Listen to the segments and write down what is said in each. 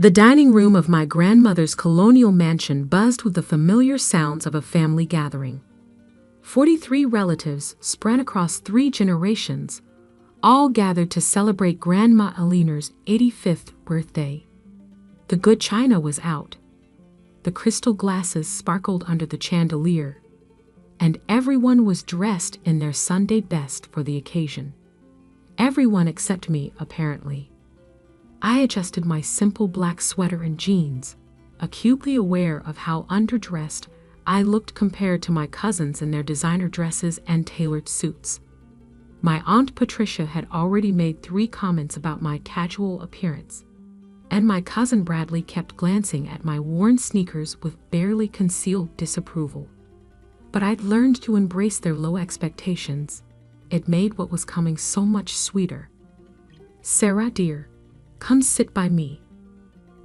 The dining room of my grandmother's colonial mansion buzzed with the familiar sounds of a family gathering. 43 relatives spread across 3 generations, all gathered to celebrate Grandma Eleanor's 85th birthday. The good china was out. The crystal glasses sparkled under the chandelier, and everyone was dressed in their Sunday best for the occasion. Everyone except me, apparently. I adjusted my simple black sweater and jeans, acutely aware of how underdressed I looked compared to my cousins in their designer dresses and tailored suits. My Aunt Patricia had already made 3 comments about my casual appearance, and my cousin Bradley kept glancing at my worn sneakers with barely concealed disapproval. But I'd learned to embrace their low expectations. It made what was coming so much sweeter. "Sarah, dear, come sit by me,"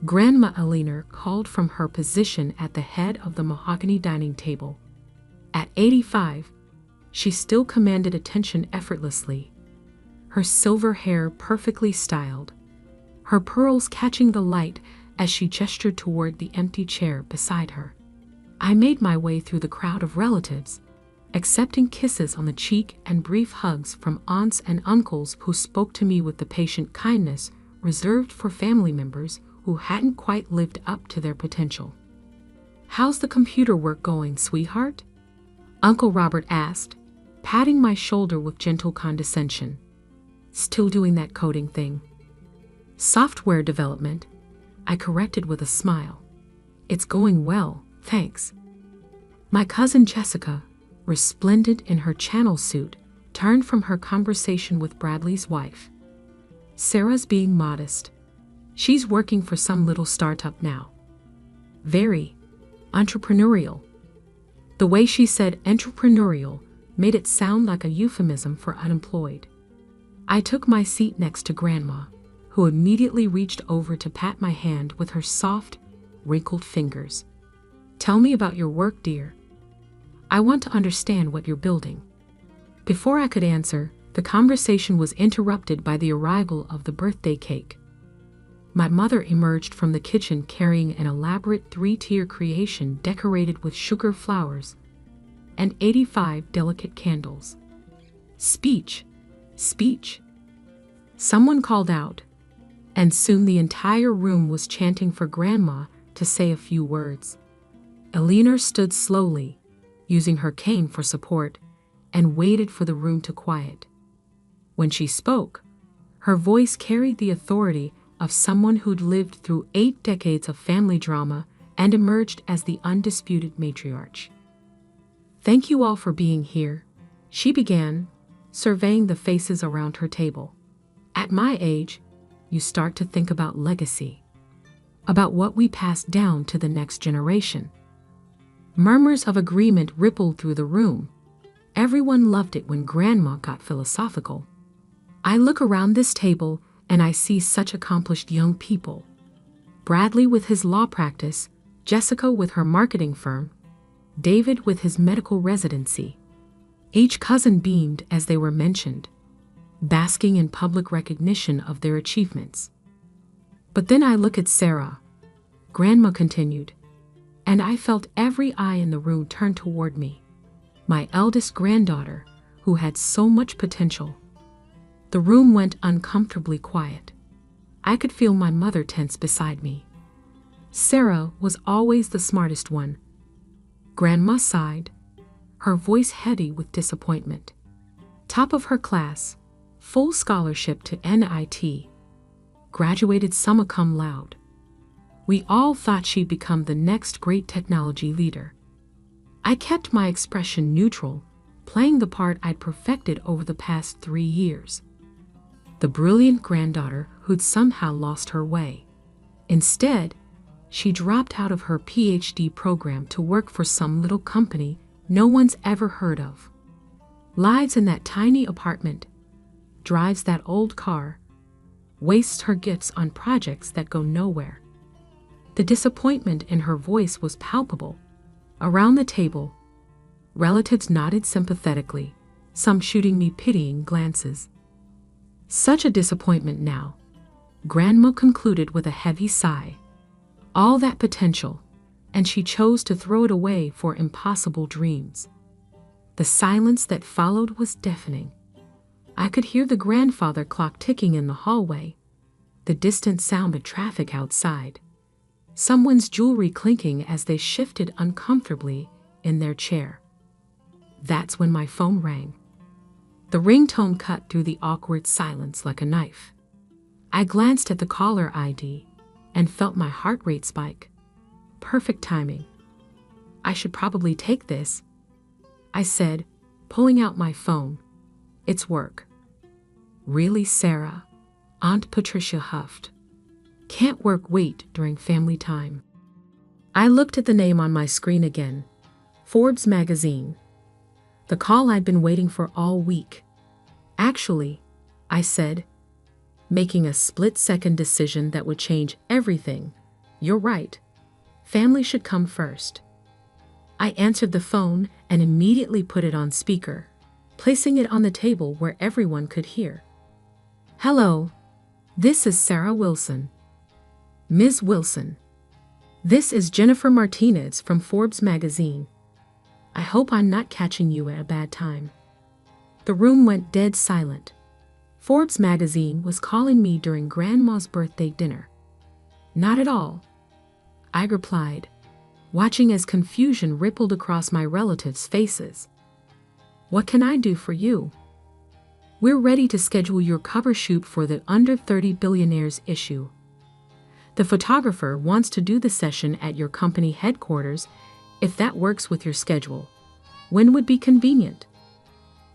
Grandma Eleanor called from her position at the head of the mahogany dining table. At 85, she still commanded attention effortlessly, her silver hair perfectly styled, her pearls catching the light as she gestured toward the empty chair beside her. I made my way through the crowd of relatives, accepting kisses on the cheek and brief hugs from aunts and uncles who spoke to me with the patient kindness reserved for family members who hadn't quite lived up to their potential. "How's the computer work going, sweetheart?" Uncle Robert asked, patting my shoulder with gentle condescension. "Still doing that coding thing?" "Software development," I corrected with a smile. "It's going well, thanks." My cousin Jessica, resplendent in her channel suit, turned from her conversation with Bradley's wife. "Sarah's being modest. She's working for some little startup now. Very entrepreneurial." The way she said entrepreneurial made it sound like a euphemism for unemployed. I took my seat next to Grandma, who immediately reached over to pat my hand with her soft, wrinkled fingers. "Tell me about your work, dear. I want to understand what you're building." Before I could answer, the conversation was interrupted by the arrival of the birthday cake. My mother emerged from the kitchen carrying an elaborate 3-tier creation decorated with sugar flowers and 85 delicate candles. "Speech! Speech!" Someone called out, and soon the entire room was chanting for Grandma to say a few words. Eleanor stood slowly, using her cane for support, and waited for the room to quiet. When she spoke, her voice carried the authority of someone who'd lived through 8 decades of family drama and emerged as the undisputed matriarch. "Thank you all for being here," she began, surveying the faces around her table. "At my age, you start to think about legacy, about what we pass down to the next generation." Murmurs of agreement rippled through the room. Everyone loved it when Grandma got philosophical. I look around this table and I see such accomplished young people. Bradley with his law practice, Jessica with her marketing firm, David with his medical residency. Each cousin beamed as they were mentioned, basking in public recognition of their achievements. "But then I look at Sarah," Grandma continued, and I felt every eye in the room turn toward me. My eldest granddaughter, who had so much potential. The room went uncomfortably quiet. I could feel my mother tense beside me. Sarah was always the smartest one. Grandma sighed, her voice heavy with disappointment. Top of her class, full scholarship to NIT, graduated summa cum laude. We all thought she'd become the next great technology leader. I kept my expression neutral, playing the part I'd perfected over the past 3 years. The brilliant granddaughter who'd somehow lost her way. Instead, she dropped out of her PhD program to work for some little company no one's ever heard of. Lives in that tiny apartment, drives that old car, wastes her gifts on projects that go nowhere. The disappointment in her voice was palpable. Around the table, relatives nodded sympathetically, some shooting me pitying glances. "Such a disappointment now," Grandma concluded with a heavy sigh. All that potential, and she chose to throw it away for impossible dreams. The silence that followed was deafening. I could hear the grandfather clock ticking in the hallway, the distant sound of traffic outside, someone's jewelry clinking as they shifted uncomfortably in their chair. That's when my phone rang. The ringtone cut through the awkward silence like a knife. I glanced at the caller ID and felt my heart rate spike. Perfect timing. I should probably take this, I said, pulling out my phone. It's work. Really, Sarah? Aunt Patricia huffed. Can't work wait during family time. I looked at the name on my screen again. Forbes magazine. The call I'd been waiting for all week. Actually, I said, making a split-second decision that would change everything. You're right. Family should come first. I answered the phone and immediately put it on speaker, placing it on the table where everyone could hear. Hello, this is Sarah Wilson. Ms. Wilson. This is Jennifer Martinez from Forbes magazine. I hope I'm not catching you at a bad time. The room went dead silent. Forbes magazine was calling me during Grandma's birthday dinner. Not at all, I replied, watching as confusion rippled across my relatives' faces. What can I do for you? We're ready to schedule your cover shoot for the Under 30 Billionaires issue. The photographer wants to do the session at your company headquarters if that works with your schedule. When would be convenient?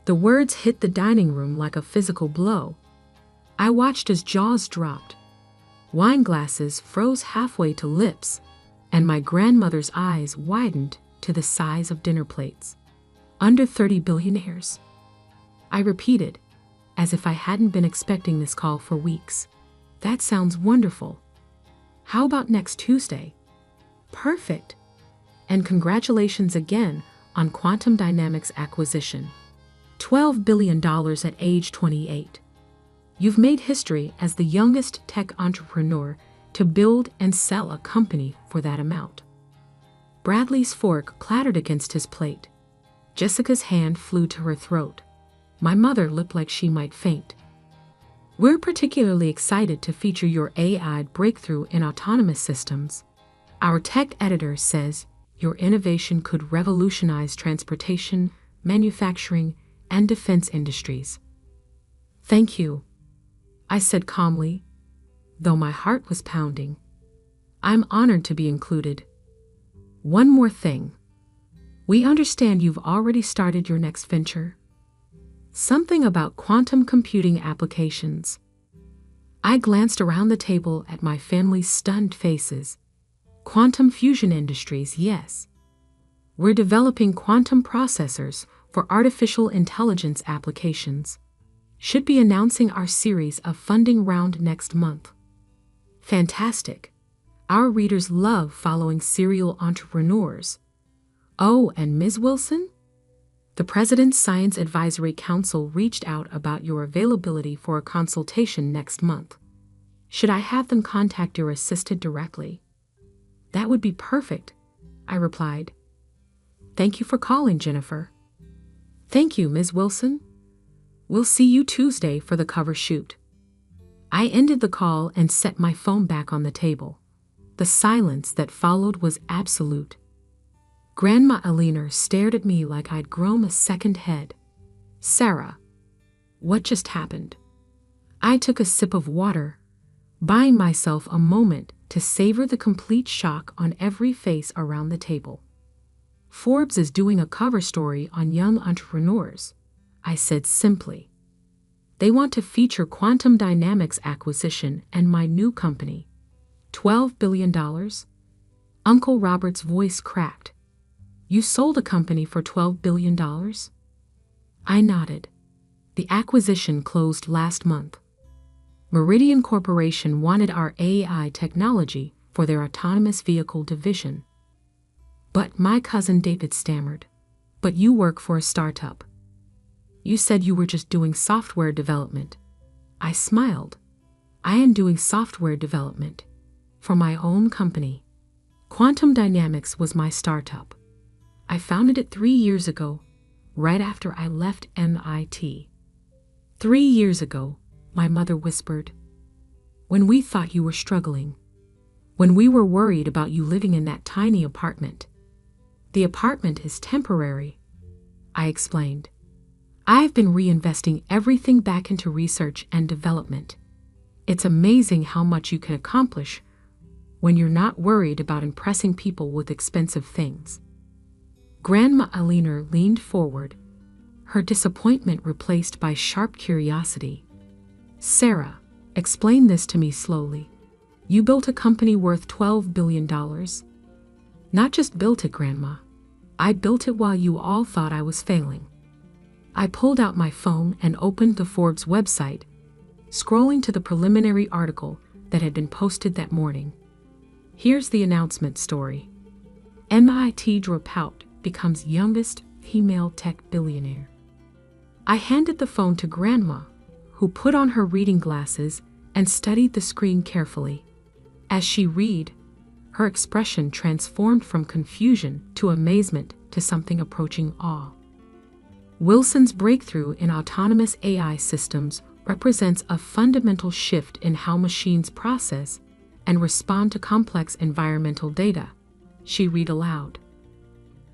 The words hit the dining room like a physical blow. I watched as jaws dropped. Wine glasses froze halfway to lips, and my grandmother's eyes widened to the size of dinner plates. Under 30 billionaires. I repeated, as if I hadn't been expecting this call for weeks. That sounds wonderful. How about next Tuesday? Perfect. And congratulations again on Quantum Dynamics acquisition. $12 billion at age 28. You've made history as the youngest tech entrepreneur to build and sell a company for that amount. Bradley's fork clattered against his plate. Jessica's hand flew to her throat. My mother looked like she might faint. We're particularly excited to feature your AI breakthrough in autonomous systems. Our tech editor says your innovation could revolutionize transportation, manufacturing, and defense industries. Thank you, I said calmly, though my heart was pounding. I'm honored to be included. One more thing. We understand you've already started your next venture. Something about quantum computing applications. I glanced around the table at my family's stunned faces. Quantum fusion industries, yes. We're developing quantum processors for artificial intelligence applications. Should be announcing our series of funding round next month. Fantastic. Our readers love following serial entrepreneurs. Oh, and Ms. Wilson? The President's Science Advisory Council reached out about your availability for a consultation next month. Should I have them contact your assistant directly? That would be perfect, I replied. Thank you for calling, Jennifer. Thank you, Ms. Wilson. We'll see you Tuesday for the cover shoot. I ended the call and set my phone back on the table. The silence that followed was absolute. Grandma Alina stared at me like I'd grown a second head. Sarah, what just happened? I took a sip of water, buying myself a moment to savor the complete shock on every face around the table. Forbes is doing a cover story on young entrepreneurs, I said simply. They want to feature Quantum Dynamics acquisition and my new company. $12 billion? Uncle Robert's voice cracked. You sold a company for $12 billion? I nodded. The acquisition closed last month. Meridian Corporation wanted our AI technology for their autonomous vehicle division. But my cousin David stammered. But you work for a startup. You said you were just doing software development. I smiled. I am doing software development for my own company. Quantum Dynamics was my startup. I founded it 3 years ago, right after I left MIT. 3 years ago, my mother whispered, when we thought you were struggling, when we were worried about you living in that tiny apartment. The apartment is temporary, I explained. I've been reinvesting everything back into research and development. It's amazing how much you can accomplish when you're not worried about impressing people with expensive things. Grandma Alina leaned forward, her disappointment replaced by sharp curiosity. Sarah, explain this to me slowly. You built a company worth $12 billion. Not just built it, Grandma. I built it while you all thought I was failing. I pulled out my phone and opened the Forbes website, scrolling to the preliminary article that had been posted that morning. Here's the announcement story. MIT dropout becomes youngest female tech billionaire. I handed the phone to Grandma, who put on her reading glasses and studied the screen carefully. As she read, her expression transformed from confusion to amazement to something approaching awe. Wilson's breakthrough in autonomous AI systems represents a fundamental shift in how machines process and respond to complex environmental data, she read aloud.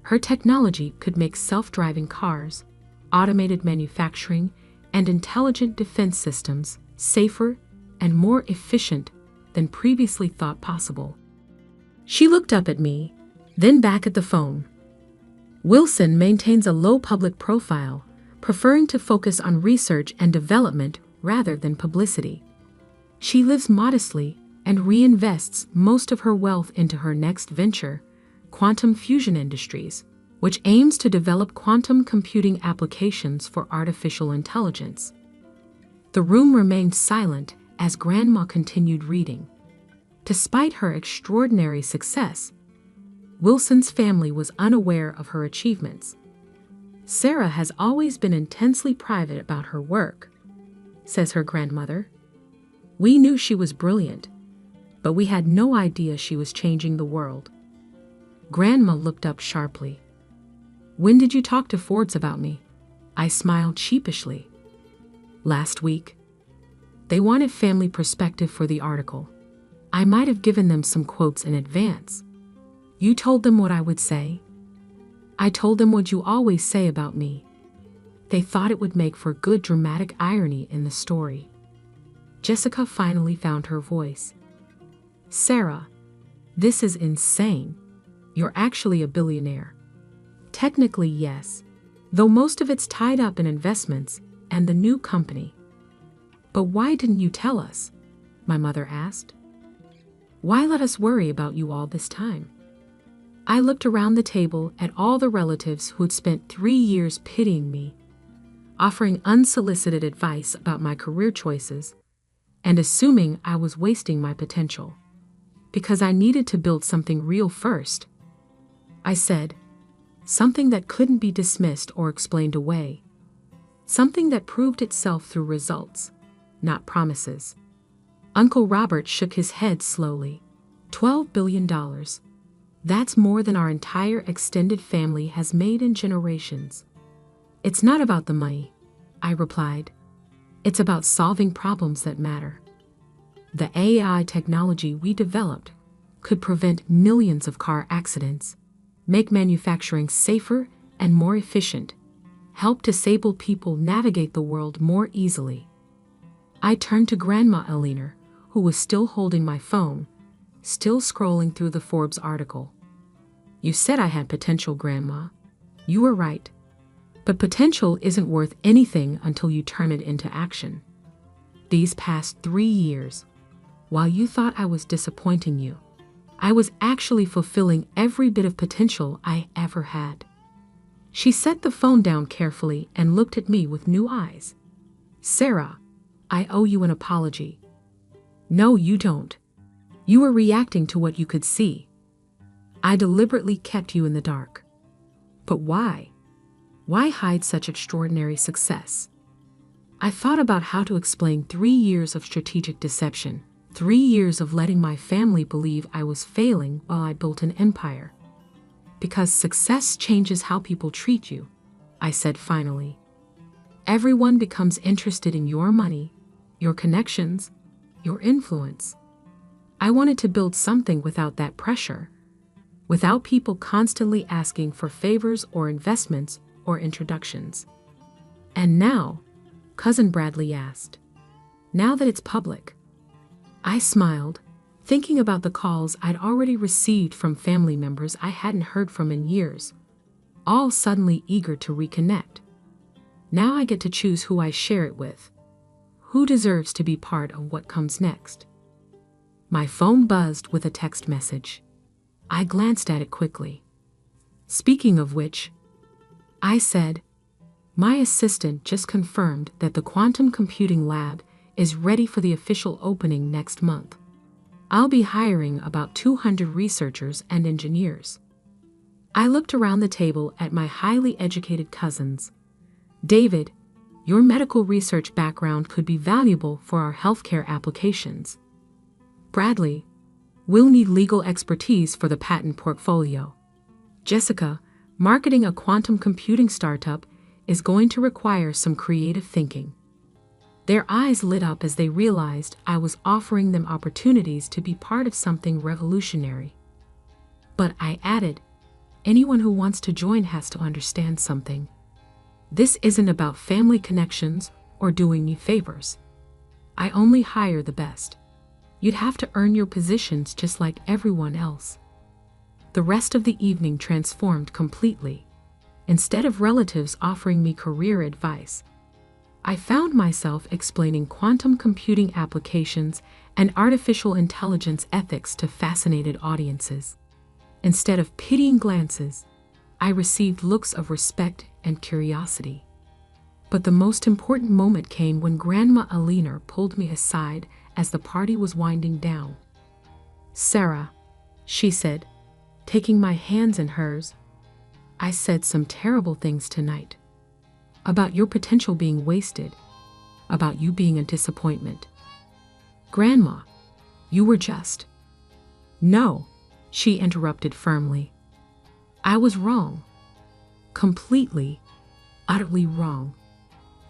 Her technology could make self-driving cars, automated manufacturing, and intelligent defense systems safer and more efficient than previously thought possible. She looked up at me, then back at the phone. Wilson maintains a low public profile, preferring to focus on research and development rather than publicity. She lives modestly and reinvests most of her wealth into her next venture, Quantum Fusion Industries, which aims to develop quantum computing applications for artificial intelligence. The room remained silent as Grandma continued reading. Despite her extraordinary success, Wilson's family was unaware of her achievements. Sarah has always been intensely private about her work, says her grandmother. We knew she was brilliant, but we had no idea she was changing the world. Grandma looked up sharply. When did you talk to Forbes about me? I smiled sheepishly. Last week. They wanted family perspective for the article. I might have given them some quotes in advance. You told them what I would say. I told them what you always say about me. They thought it would make for good dramatic irony in the story. Jessica finally found her voice. Sarah, this is insane. You're actually a billionaire. Technically, yes, though most of it's tied up in investments and the new company. But why didn't you tell us? My mother asked. Why let us worry about you all this time? I looked around the table at all the relatives who'd spent 3 years pitying me, offering unsolicited advice about my career choices, and assuming I was wasting my potential. Because I needed to build something real first. I said, something that couldn't be dismissed or explained away. Something that proved itself through results, not promises. Uncle Robert shook his head slowly. $12 billion. That's more than our entire extended family has made in generations. It's not about the money, I replied. It's about solving problems that matter. The AI technology we developed could prevent millions of car accidents, make manufacturing safer and more efficient, help disabled people navigate the world more easily. I turned to Grandma Alina, who was still holding my phone, still scrolling through the Forbes article. You said I had potential, Grandma. You were right. But potential isn't worth anything until you turn it into action. These past 3 years, while you thought I was disappointing you, I was actually fulfilling every bit of potential I ever had. She set the phone down carefully and looked at me with new eyes. Sarah, I owe you an apology. No, you don't. You were reacting to what you could see. I deliberately kept you in the dark. But why? Why hide such extraordinary success? I thought about how to explain 3 years of strategic deception, 3 years of letting my family believe I was failing while I built an empire. Because success changes how people treat you, I said finally. Everyone becomes interested in your money, your connections, your influence. I wanted to build something without that pressure, without people constantly asking for favors or investments or introductions. And now, Cousin Bradley asked, now that it's public. I smiled, thinking about the calls I'd already received from family members I hadn't heard from in years, all suddenly eager to reconnect. Now I get to choose who I share it with, who deserves to be part of what comes next. My phone buzzed with a text message. I glanced at it quickly. Speaking of which, I said, my assistant just confirmed that the quantum computing lab is ready for the official opening next month. I'll be hiring about 200 researchers and engineers. I looked around the table at my highly educated cousins. David, your medical research background could be valuable for our healthcare applications. Bradley, we'll need legal expertise for the patent portfolio. Jessica, marketing a quantum computing startup is going to require some creative thinking. Their eyes lit up as they realized I was offering them opportunities to be part of something revolutionary. But I added, anyone who wants to join has to understand something. This isn't about family connections or doing me favors. I only hire the best. You'd have to earn your positions just like everyone else. The rest of the evening transformed completely. Instead of relatives offering me career advice, I found myself explaining quantum computing applications and artificial intelligence ethics to fascinated audiences. Instead of pitying glances, I received looks of respect and curiosity. But the most important moment came when Grandma Alina pulled me aside as the party was winding down. Sarah, she said, taking my hands in hers, I said some terrible things tonight. About your potential being wasted, about you being a disappointment. Grandma, you were just. No, she interrupted firmly. I was wrong. Completely, utterly wrong.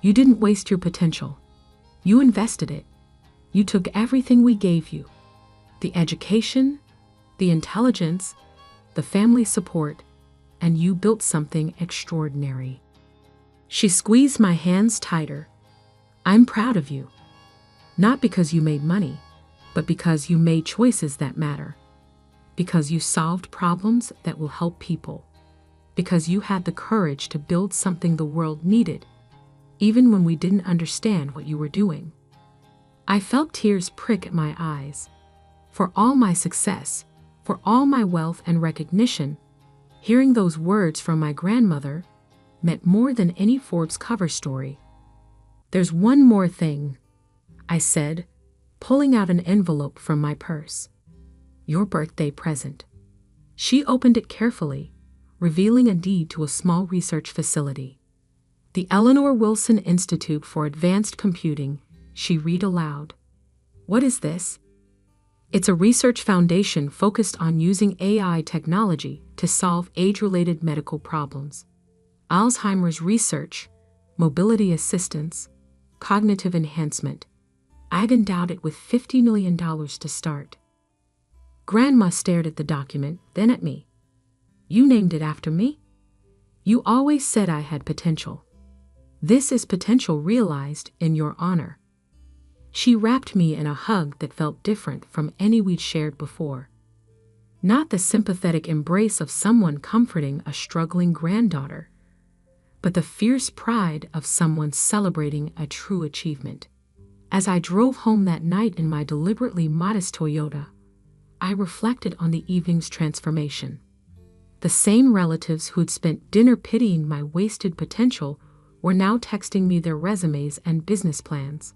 You didn't waste your potential. You invested it. You took everything we gave you. The education, the intelligence, the family support, and you built something extraordinary. She squeezed my hands tighter. I'm proud of you. Not because you made money, but because you made choices that matter. Because you solved problems that will help people. Because you had the courage to build something the world needed, even when we didn't understand what you were doing. I felt tears prick at my eyes. For all my success, for all my wealth and recognition, hearing those words from my grandmother meant more than any Forbes cover story. There's one more thing, I said, pulling out an envelope from my purse. Your birthday present. She opened it carefully, revealing a deed to a small research facility. The Eleanor Wilson Institute for Advanced Computing, she read aloud. What is this? It's a research foundation focused on using AI technology to solve age-related medical problems. Alzheimer's research, mobility assistance, cognitive enhancement. I'd endowed it with $50 million to start. Grandma stared at the document, then at me. You named it after me? You always said I had potential. This is potential realized in your honor. She wrapped me in a hug that felt different from any we'd shared before. Not the sympathetic embrace of someone comforting a struggling granddaughter, but the fierce pride of someone celebrating a true achievement. As I drove home that night in my deliberately modest Toyota, I reflected on the evening's transformation. The same relatives who'd spent dinner pitying my wasted potential were now texting me their resumes and business plans.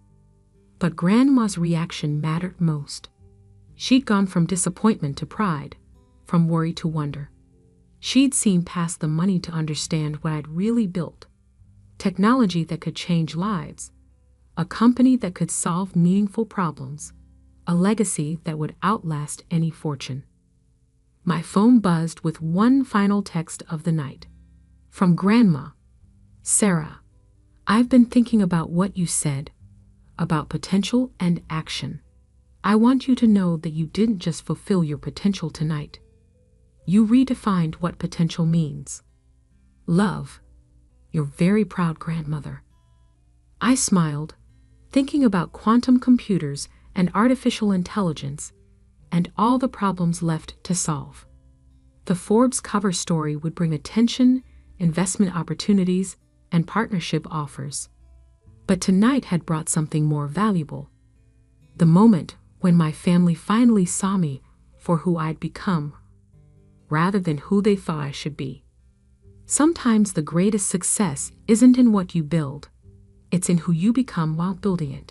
But Grandma's reaction mattered most. She'd gone from disappointment to pride, from worry to wonder. She'd seen past the money to understand what I'd really built. Technology that could change lives. A company that could solve meaningful problems. a legacy that would outlast any fortune. My phone buzzed with one final text of the night. From Grandma. Sarah, I've been thinking about what you said, about potential and action. I want you to know that you didn't just fulfill your potential tonight. You redefined what potential means. Love, your very proud grandmother. I smiled, thinking about quantum computers and artificial intelligence and all the problems left to solve. The Forbes cover story would bring attention, investment opportunities, and partnership offers. But tonight had brought something more valuable. The moment when my family finally saw me for who I'd become, rather than who they thought I should be. Sometimes the greatest success isn't in what you build, it's in who you become while building it.